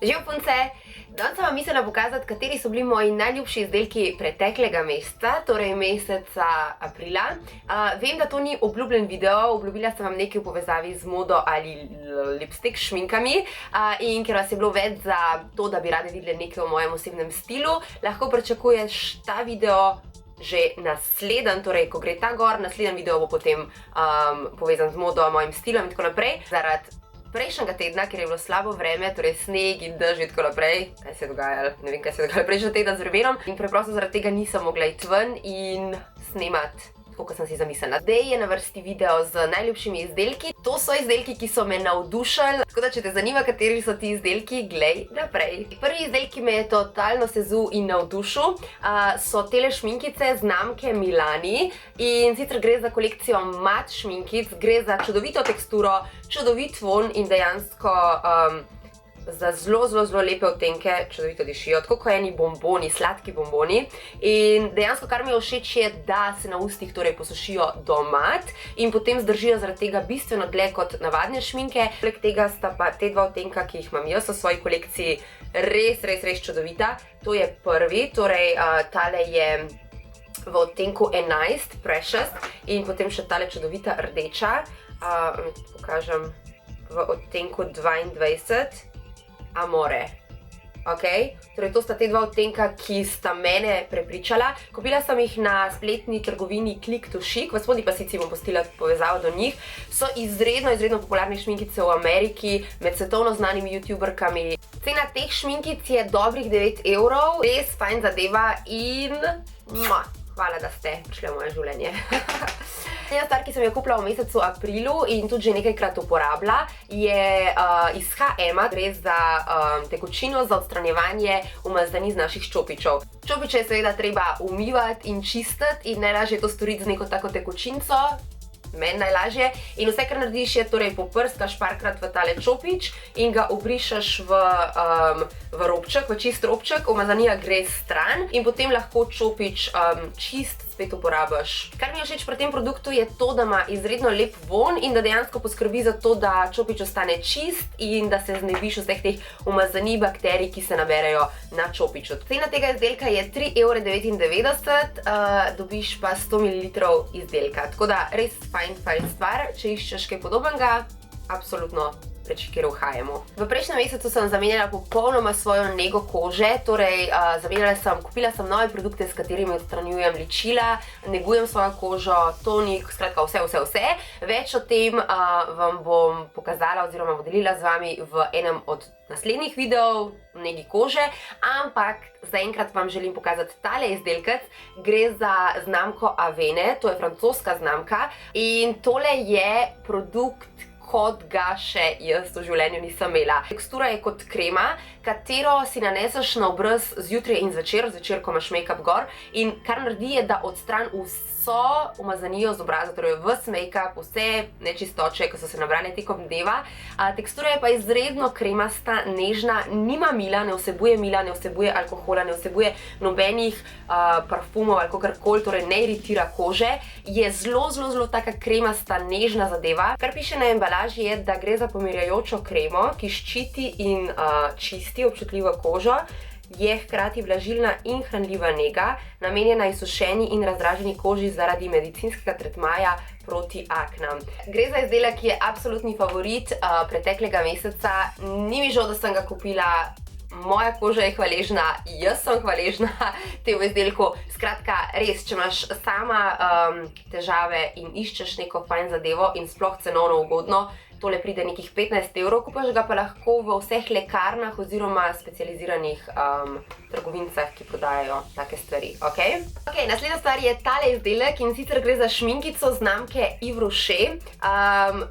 Živijo punce! Danes sem vam mislila pokazati, kateri so bili moji najljubši izdelki preteklega meseca, torej meseca aprila. Vem, da to ni obljubljen video, obljubila sem vam nekaj v povezavi z modo ali lipstick šminkami. In ker vas je bilo več za to, da bi radi videli nekaj o mojem osebnem stilu, lahko pričakuješ ta video že naslednji, torej ko gre ta gor, naslednji video bo potem povezan z modo, mojim stilom in tako naprej. Zaradi prejšnjega tedna, ker je bilo slabo vreme, torej sneg in dež in tako naprej, kaj se je dogajalo, ne vem, kaj se je dogajalo prejšnji teden z vremenom, in preprosto zaradi tega nisem mogla iti ven in snemati, kot sem si zamislila. Zdaj je na vrsti video z najljubšimi izdelki. To so izdelki, ki so me navdušili, tako da če te zanima, kateri so ti izdelki, glej naprej. Prvi izdelek, ki me je totalno sezul in navdušil, so tele šminkice znamke Milani, in sicer gre za kolekcijo mat šminkic, gre za čudovito teksturo, čudovit vonj in dejansko za zelo lepe odtenke, čudovito dišijo, tako kot eni bomboni, sladki bomboni. In dejansko, kar mi je všeč, je, da se na ustih torej posušijo do mat in potem zdržijo zaradi tega bistveno dlje kot navadne šminke. Poleg tega sta pa te dva odtenka, ki jih imam jaz v svoji kolekciji, res čudovita. To je prvi, torej tale je v odtenku 11, Precious, in potem še tale čudovita rdeča, pokažem, v odtenku 22, Amore. Torej to sta te dva odtenka, ki sta mene prepričala. Kupila sem jih na spletni trgovini Click to Chic, v spodnji pasici bom postila povezavo do njih. So izredno popularne šminkice v Ameriki, med svetovno znanimi youtuberkami. Cena teh šminkic je dobrih 9 €, res fajn zadeva in hvala, da ste prišli v moje življenje. Ena stvar, ki sem jo kupila v mesecu aprilu in tudi že nekajkrat uporabila, je iz H&M, gre za tekočino za odstranjevanje umazanic z naših čopičev. Čopiče je seveda treba umivati in čistiti in najlažje je to storiti z neko tako tekočinco, meni najlažje. In vse, kar narediš, je torej poprskaš parkrat v tale čopič in ga obrišeš v robček, v čist robček, umazanija gre stran in potem lahko čopič čist spet uporabiš. Kar mi je všeč pri tem produktu je to, da ima izredno lep vonj in da dejansko poskrbi za to, da čopič ostane čist in da se znebiš vseh teh umazanij, bakterij, ki se naberejo na čopiču. Cena tega izdelka je 3,99 €, dobiš pa 100 ml izdelka. Tako da res fajn stvar, če iščeš kaj podobnega, absolutno reči, kjer v H&M-u. V prejšnjem mesecu sem zamenjala popolnoma svojo nego kože, torej kupila sem nove produkte, s katerimi odstranjujem ličila, negujem svojo kožo, tonik, skratka vse. Več o tem vam bom pokazala oziroma delila z vami v enem od naslednjih videov negi kože, ampak zaenkrat vam želim pokazati tale izdelkec. Gre za znamko Avene, to je francoska znamka in tole je produkt, kot ga še jaz v življenju nisem imela. Tekstura je kot krema, katero si naneseš na obraz zjutraj in zvečer, ko imaš make-up gor, in kar naredi je, da odstrani vso umazanijo z obraza, torej ves make-up, vse nečistoče, ki so se nabrale tekom dneva. Tekstura je pa izredno kremasta, nežna, nima mila, ne vsebuje alkohola, ne vsebuje nobenih parfumov ali kakorkoli, torej ne iritira kože. Je zelo taka kremasta, nežna zadeva. Kar piše na embalaži je, da gre za pomirjajočo kremo, ki ščiti in čisti občutljivo kožo. Je hkrati vlažilna in hranljiva nega, namenjena izsušeni in razdraženi koži zaradi medicinskega tretmaja proti aknam. Gre za izdelek, ki je absolutni favorit preteklega meseca. Ni mi žal, da sem ga kupila. Moja koža je hvaležna, jaz sem hvaležna temu izdelku. Skratka, res, če imaš sama težave in iščeš neko fajn zadevo in sploh cenovno ugodno, tole pride nekih 15 €, kupaš ga pa lahko v vseh lekarnah oziroma specializiranih trgovincah, ki prodajajo take stvari, naslednja stvar je tale izdelek in sicer gre za šminkico znamke Yves Rocher.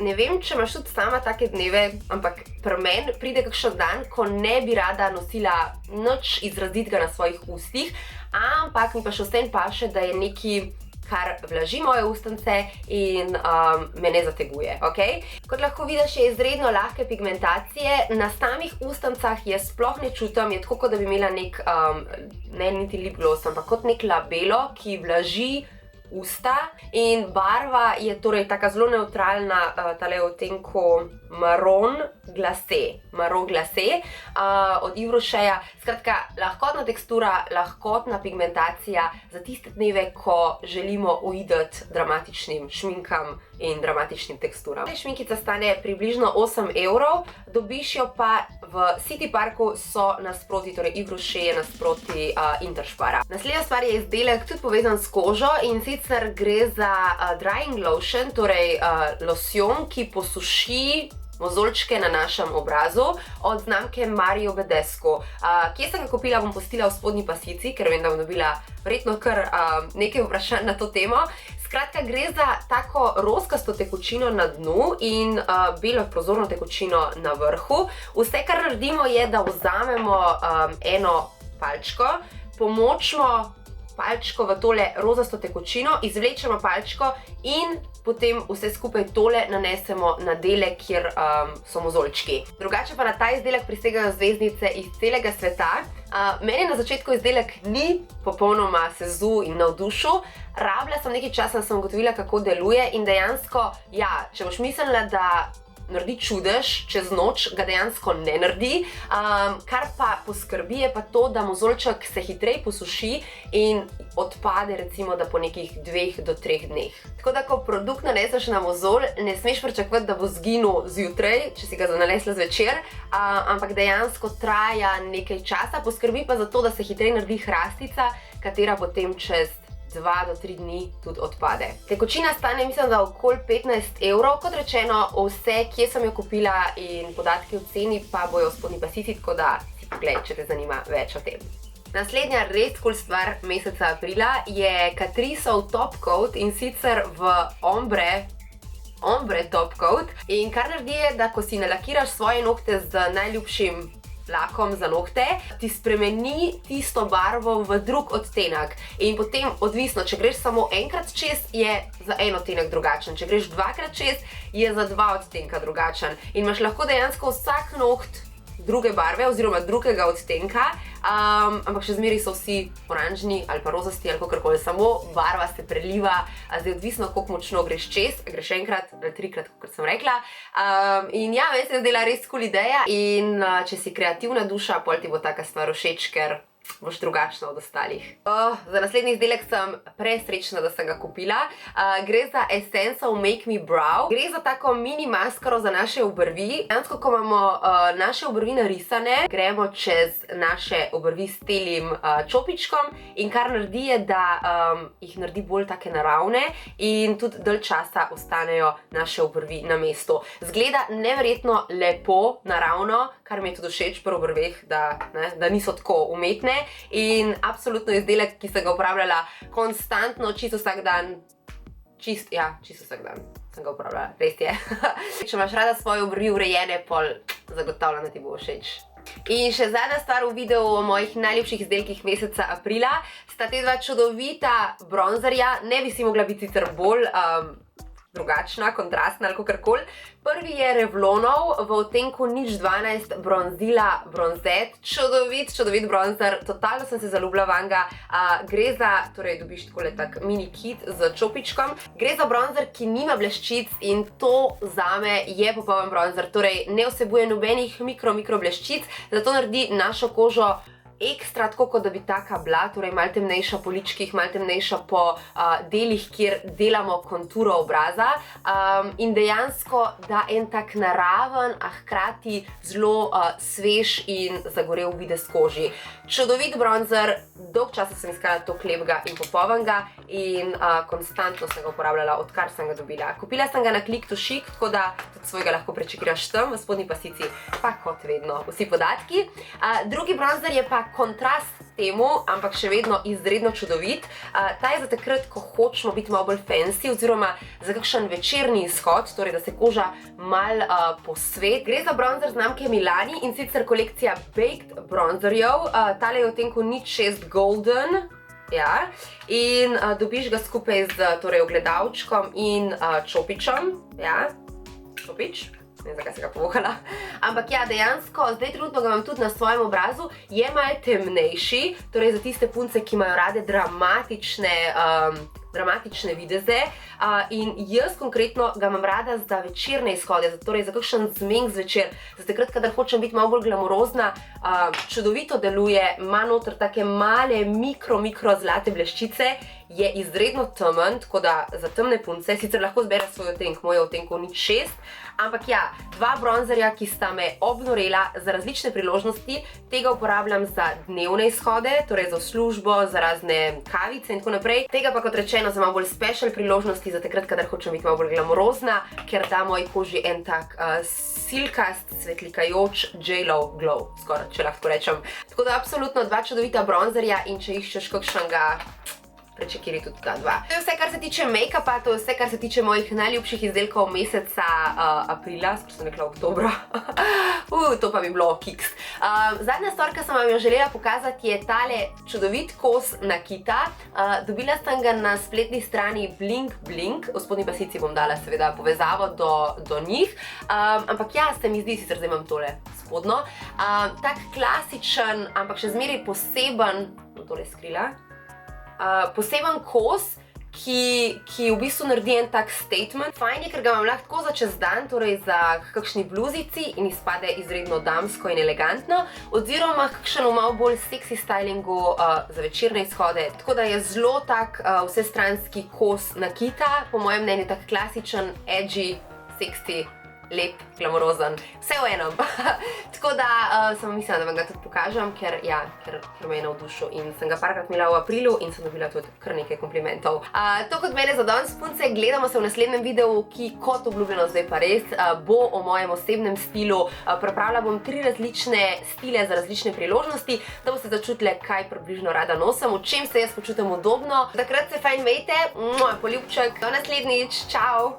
Ne vem, če imaš tudi sama take dneve, ampak pri meni pride kakšen dan, ko ne bi rada nosila nič izrazitega na svojih ustih, ampak mi pa še vseeno paše, da je nekaj, kar vlaži moje ustnice in me ne zateguje, Kot lahko vidiš, je izredno lahke pigmentacije, na samih ustnicah je sploh ne čutim, je tako, kot da bi imela ne niti lip gloss, ampak kot nek labelo, ki vlaži usta in barva je torej taka zelo neutralna, tale v odtenku Marron Glacé od Yves Rocherja. Skratka, lahkotna tekstura, lahkotna pigmentacija za tiste dneve, ko želimo uideti dramatičnim šminkam in dramatičnim teksturam. Šminkica stane približno 8 €, dobiš jo pa v City Parku, so nasproti, torej Yves Rocher je nasproti Interspara. Naslednja stvar je izdelek tudi povezan s kožo in sicer gre za drying lotion, torej losjon, ki posuši mozoljčke na našem obrazu od znamke Mario Badescu. Kje sem ga kupila, bom pustila v spodnji pasici, ker vem, da bom dobila verjetno kar nekaj vprašanj na to temo. Skratka, gre za tako rozkasto tekočino na dnu in belo prozorno tekočino na vrhu. Vse, kar naredimo, je, da vzamemo eno palčko, pomočimo palčko v tole rozasto tekočino, izvlečemo palčko in potem vse skupaj tole nanesemo na dele, kjer so mozoljčki. Drugače pa na ta izdelek prisegajo zvezdnice iz celega sveta. Meni na začetku izdelek ni popolnoma sezul in navdušil. Rabila sem nekaj časa, da sem ugotovila, kako deluje in dejansko, ja, če boš mislila, da naredi čudež čez noč, ga dejansko ne naredi. Kar pa poskrbi je pa to, da mozoljček se hitreje posuši in odpade recimo, da po nekih 2 do 3 dneh. Tako da, ko produkt naneseš na mozolj, ne smeš pričakovati, da bo zginil zjutraj, če si ga nanesla zvečer, ampak dejansko traja nekaj časa, poskrbi pa za to, da se hitreje naredi hrastica, katera potem čez 2 do 3 dni tudi odpade. Tekočina stane, mislim, da okoli 15 €. Kot rečeno, vse, kje sem jo kupila in podatki o ceni pa bojo v spodnji pasici, tako da si poglej, če te zanima več o tem. Naslednja res cool stvar meseca aprila je Catriceov top coat in sicer v ombre top coat. In kar naredi je, da ko si nalakiraš svoje nohte z najljubšim lakom za nohte, ti spremeni tisto barvo v drug odtenek. In potem odvisno, če greš samo enkrat čez, je za en odtenek drugačen. Če greš 2-krat čez, je za 2 odtenka drugačen. In imaš lahko dejansko vsak noht druge barve oziroma drugega odtenka, ampak še zmeraj so vsi oranžni ali pa rozasti ali kakorkoli, samo barva se preliva, zdaj odvisno, koliko močno greš čez, greš enkrat ali 3-krat, kot sem rekla. In ja, meni se je zdela res cool ideja in če si kreativna duša, pol ti bo taka stvar všeč, ker boš drugačna od ostalih. Za naslednji izdelek sem presrečna, da sem ga kupila. Gre za Essence Make Me Brow. Gre za tako mini maskaro za naše obrvi. Dejansko, ko imamo naše obrvi narisane, gremo čez naše obrvi s telim čopičkom in kar naredi je, da jih naredi bolj take naravne in tudi dalj časa ostanejo naše obrvi na mestu. Zgleda neverjetno lepo, naravno, kar mi je tudi všeč pri obrveh, da niso tako umetne. In absolutno izdelek, ki sem ga uporabljala konstantno, čisto vsak dan. Čisto vsak dan sem ga uporabljala, res je. Če imaš rada svoje obrvi urejene, pol zagotavljam, da ti bo všeč. In še zadnja stvar v videu o mojih najljubših izdelkih meseca aprila sta te dva čudovita bronzerja. Ne bi si mogla biti sicer bolj drugačna, kontrastna ali kakorkoli. Prvi je Revlonov v odtenku 012 Bronzilla Bronzette. Čudovit bronzer, totalno sem se zaljubila vanga. Gre za, torej dobiš takole tak mini kit z čopičkom. Gre za bronzer, ki nima bleščic in to zame je popoln bronzer. Torej ne vsebuje nobenih mikro bleščic, zato naredi našo kožo ekstra, tako kot da bi taka bila, torej malo temnejša po ličkih, malo temnejša po delih, kjer delamo konturo obraza in dejansko da en tak naraven, a hkrati zelo svež in zagorel videz koži. Čudovit bronzer, dolg časa sem iskala to lepega in popolnega in konstantno sem ga uporabljala, odkar sem ga dobila. Kupila sem ga na Click to Chic, tako da tudi svojega lahko prečekiraš tam, v spodnji pasici, pa kot vedno vsi podatki. Drugi bronzer je pa kontrast temu, ampak še vedno izredno čudovit. Ta je za takrat, ko hočemo biti malo bolj fancy oziroma za kakšen večerni izhod, torej da se koža malo posvet. Gre za bronzer znamke Milani in sicer kolekcija Baked bronzerjev. Tale je v odtenku 06 Golden. Ja, in dobiš ga skupaj z ogledalčkom in čopičem. Ja, čopič. Ne vem, zakaj se ga povohala. Ampak ja, dejansko, zdaj trenutno ga imam tudi na svojem obrazu, je malo temnejši, torej za tiste punce, ki imajo rade dramatične dramatične videze in jaz konkretno ga imam rada za večerne izhode, torej za kakšen zmenk zvečer, za takrat, kadar hočem biti malo bolj glamurozna, čudovito deluje, ima noter take male mikro zlate bleščice, je izredno temen, tako da za temne punce, sicer lahko zbere svoj odtenek, moj odtenkov ni 6, ampak ja, 2 bronzerja, ki sta me obnorela za različne priložnosti, tega uporabljam za dnevne izhode, torej za službo, za razne kavice in tako naprej, tega pa kot rečeno za malo bolj special priložnosti, za takrat, kadar hočem biti malo bolj glamurozna, ker da moji koži en tak silkast, svetlikajoč J.Lo glow, skoraj, če lahko rečem. Tako da absolutno 2 čudovita bronzerja in če iščeš kakšnega, prečekiri tudi ta 2. To je vse, kar se tiče make-upa, to je vse, kar se tiče mojih najljubših izdelkov meseca aprila, skoro sem rekla oktobra. To pa bi bilo kiks. Zadnja stvar, ki sem vam jo želela pokazati, je tale čudovit kos Nakita. Dobila sem ga na spletni strani Blink Blink, v spodnji pasici bom dala seveda povezavo do njih, ampak ja, se mi zdi, sicer zdaj imam tole spodno, tak klasičen, ampak še zmeraj poseben, tole skrila, poseben kos, ki v bistvu naredi en tak statement. Fajn je, ker ga imam lahko za čez dan, torej za kakšni bluzici in izpade izredno damsko in elegantno, oziroma kakšen malo bolj seksi stylingu za večerne izhode. Tako da je zelo tak vsestranski kos Nakita, po mojem mnenju tak klasičen, edgy, seksi, lep, glamurozen, vse v enem. Tako da sem mislila, da vam ga tudi pokažem, ker me je navdušil in sem ga parkrat imela v aprilu in sem dobila tudi kar nekaj komplimentov. To kot mene za danes, punce, gledamo se v naslednjem videu, ki kot obljubljeno zdaj pa res bo o mojem osebnem stilu. Pripravila bom 3 različne stile za različne priložnosti, da boste začutili, kaj približno rada nosim, v čem se jaz počutim udobno. Takrat se fajn imejte, poljubček, do naslednjič, čau!